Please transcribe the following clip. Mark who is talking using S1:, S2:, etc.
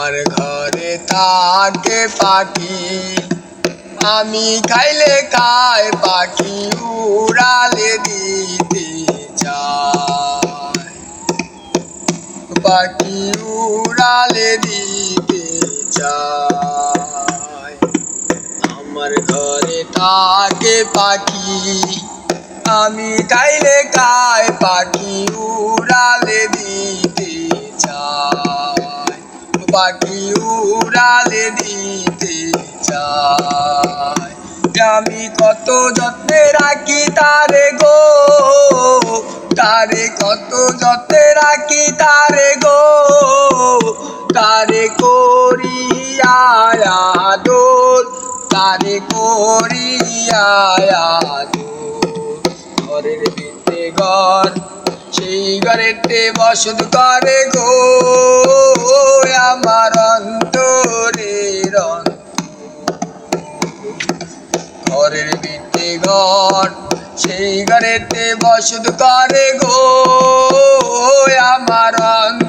S1: আমার ঘরে থাকে পাখি, আমি খাইলে খায় পাখি উড়ালে দিতে চায়, পাখি উড়ালে দিতে চায়। আমার ঘরে থাকে পাখি, আমি খাইলে খায় পাখি উড়ালে দিতে চায়, পাখি উড়ালে দিতে চায়। আমি কত যত্নে রাখি তারে গো, তারে কত যত্নে রাখি তারে গো, তারে করিয়া আদর, তারে করিয়া আদর। ঘরের ভিতরে ঘর, সেই ঘরেতে বসত করে গো আমার অন্তরের অন্তর। ঘরের ভিতরে ঘর, সেই ঘরেতে বসত করে গো আমার অন্তর।